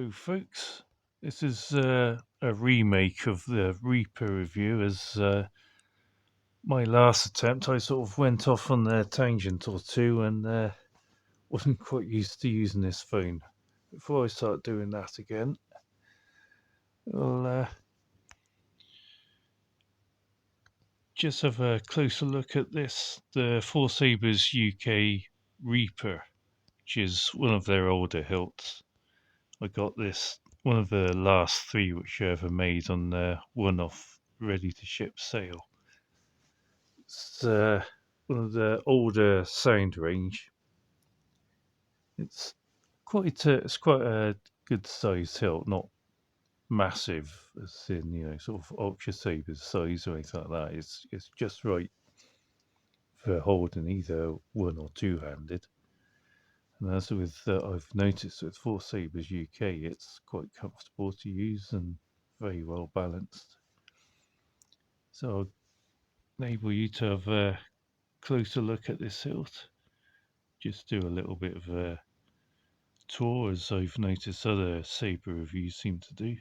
Hello folks, this is a remake of the Reaper review. As my last attempt I sort of went off on a tangent or two and wasn't quite used to using this phone. Before I start doing that again, I'll just have a closer look at this, the ForcesabersUK Reaper, which is one of their older hilts. I got this, one of the last three which I ever made on the one-off ready-to-ship sale. It's one of the older sound range. It's quite a good sized hilt, not massive as in sort of Ultra Saber's size or anything like that. It's just right for holding either one or two handed. And as with I've noticed with ForcesabersUK, it's quite comfortable to use and very well balanced. So I'll enable you to have a closer look at this hilt. Just do a little bit of a tour, as I've noticed other saber reviews seem to do.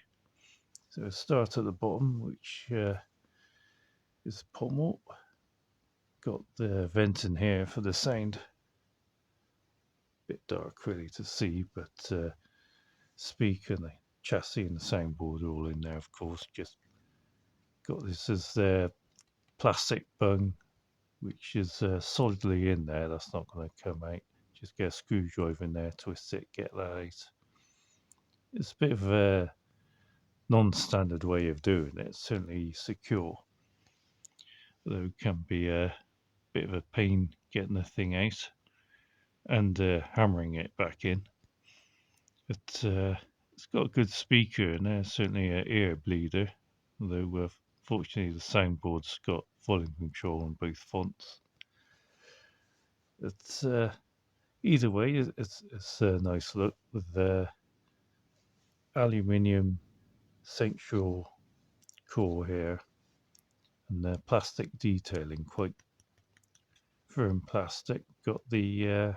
So I'll start at the bottom, which is pommel. Got the vent in here for the sound. Bit dark really to see, but speaker and the chassis and the soundboard are all in there, of course. Just got this as the plastic bung, which is solidly in there. That's not going to come out. Just get a screwdriver in there, twist it, get that out. It's a bit of a non-standard way of doing it. It's certainly secure, though it can be a bit of a pain getting the thing out and hammering it back in. But it's got a good speaker in there, certainly an ear bleeder, although fortunately the soundboard's got volume control on both fonts. It's either way, it's a nice look with the aluminium central core here and the plastic detailing, quite firm plastic. Got the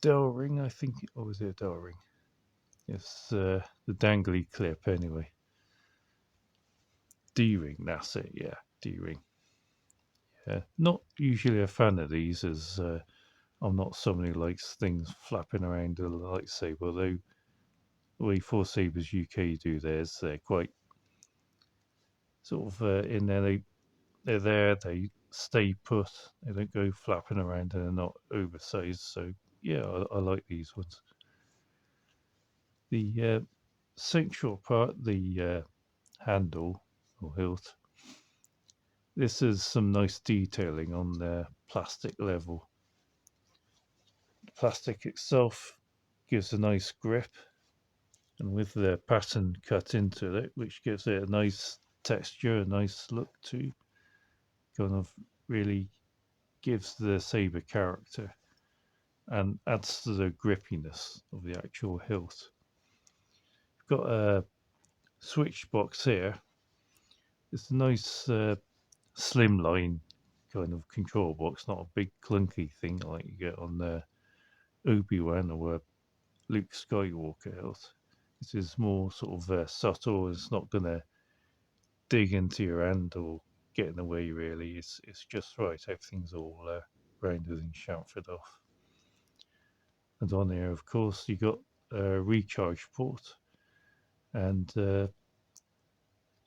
dowel ring, I think, or was it a dowel ring? It's the dangly clip anyway. D-ring, that's it, yeah, D-ring. Yeah, not usually a fan of these, as I'm not someone who likes things flapping around a lightsaber, although the way ForcesabersUK do theirs, they're quite sort of in there, they're there, they stay put, they don't go flapping around and they're not oversized, so yeah, I like these ones. The central part, the handle or hilt, this is some nice detailing on the plastic level. The plastic itself gives a nice grip, and with the pattern cut into it, which gives it a nice texture, a nice look too, kind of really gives the saber character and adds to the grippiness of the actual hilt. We've got a switch box here. It's a nice slimline kind of control box, not a big clunky thing like you get on the Obi-Wan or Luke Skywalker hilt. This is more sort of subtle. It's not going to dig into your hand or get in the way really. It's just right. Everything's all rounded and chamfered off. And on here, of course, you got a recharge port and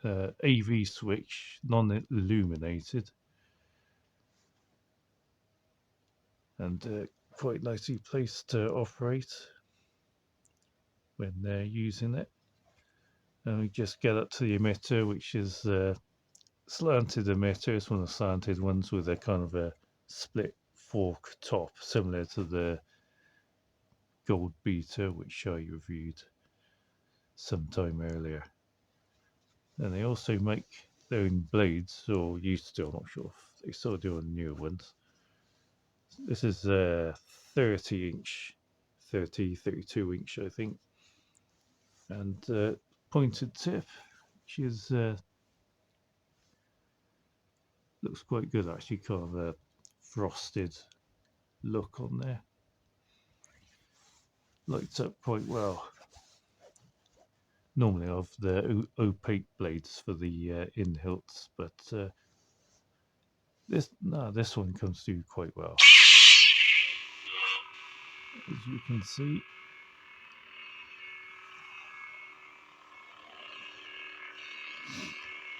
AV switch, non-illuminated, and quite nicely placed to operate when they're using it. And we just get up to the emitter, which is slanted emitter. It's one of the slanted ones with a kind of a split fork top, similar to the gold beater, which I reviewed sometime earlier. And they also make their own blades, or used to. I'm not sure if they still do on newer ones. This is a 30-inch, 32 inch, I think, and pointed tip, which is looks quite good actually, kind of a frosted look on there. Lights up quite well. Normally I have the opaque blades for the in hilts, but this one comes through quite well. As you can see,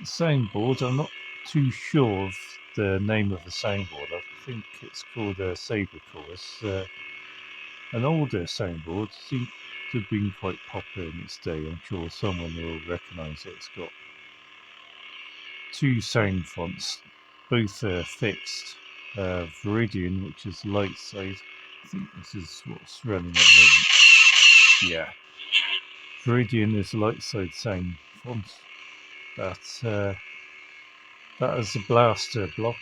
the soundboard, I'm not too sure of the name of the soundboard. I think it's called a Saber Core. It's an older soundboard, seems to have been quite popular in its day. I'm sure someone will recognise it. It's got two sound fonts, both fixed. Viridian, which is light side. I think this is what's running at the moment. Yeah. Viridian is light side sound font. That is a blaster block,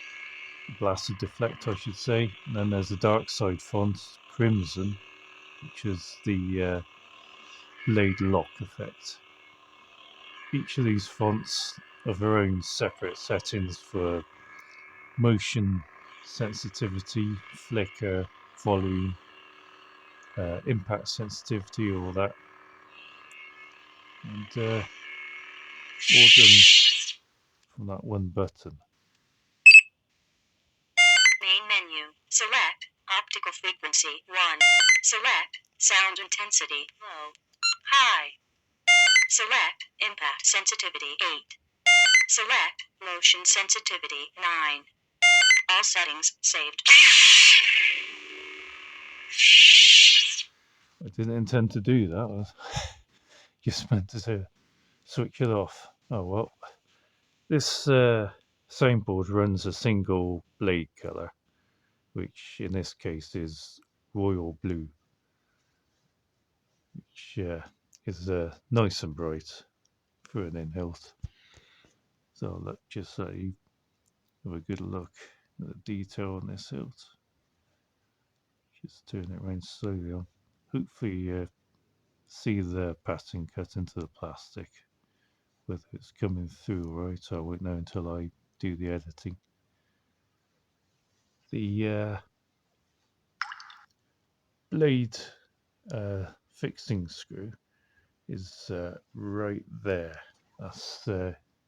blaster deflect, I should say. And then there's a dark side font, Crimson, which is the blade lock effect. Each of these fonts have their own separate settings for motion sensitivity, flicker, volume, impact sensitivity, all that. And all done from that one button. Main menu. Select optical frequency 1. Select sound intensity low. High. Select impact sensitivity 8. Select motion sensitivity 9. All settings saved. I didn't intend to do that. I just meant to switch it off. Oh well. This soundboard runs a single blade colour, which in this case is royal blue, which is nice and bright for an in-hilt. So look, just so you have a good look at the detail on this hilt. Just turn it around slowly on. Hopefully see the pattern cut into the plastic. Whether it's coming through right, I won't know until I do the editing. The blade fixing screw is right there. That's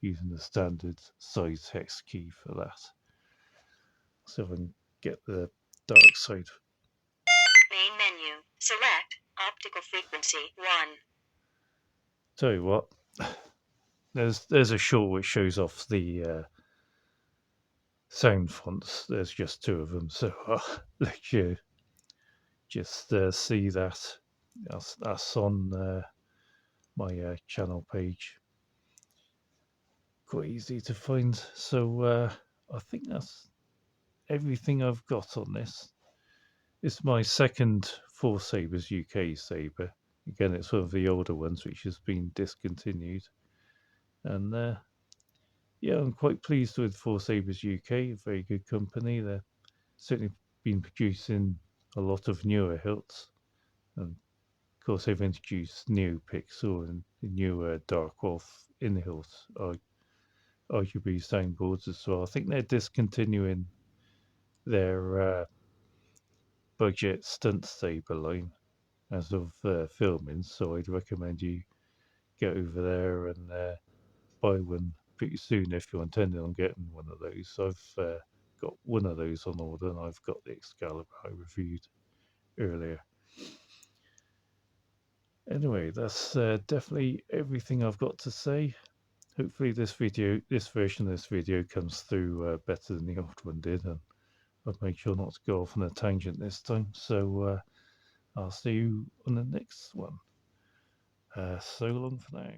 using the standard size hex key for that. So if I can get the dark side. Main menu. Select optical frequency 1. Tell you what, there's a short which shows off the sound fonts. There's just two of them, so I'll let you just see that. That's on my channel page. Quite easy to find. So I think that's everything I've got on this. It's my second ForcesabersUK saber. Again, it's one of the older ones which has been discontinued. And yeah, I'm quite pleased with ForcesabersUK, a very good company. They've certainly been producing a lot of newer hilts. And of course, they've introduced new Pixel and newer Dark Wolf in hilts, RGB soundboards as well. I think they're discontinuing their budget stunt saber line as of filming, so I'd recommend you get over there and buy one pretty soon if you're intending on getting one of those. I've got one of those on order, and I've got the Excalibur I reviewed earlier. Anyway, that's definitely everything I've got to say. Hopefully this version of this video comes through better than the old one did, and I've made sure not to go off on a tangent this time. So I'll see you on the next one. So long for now.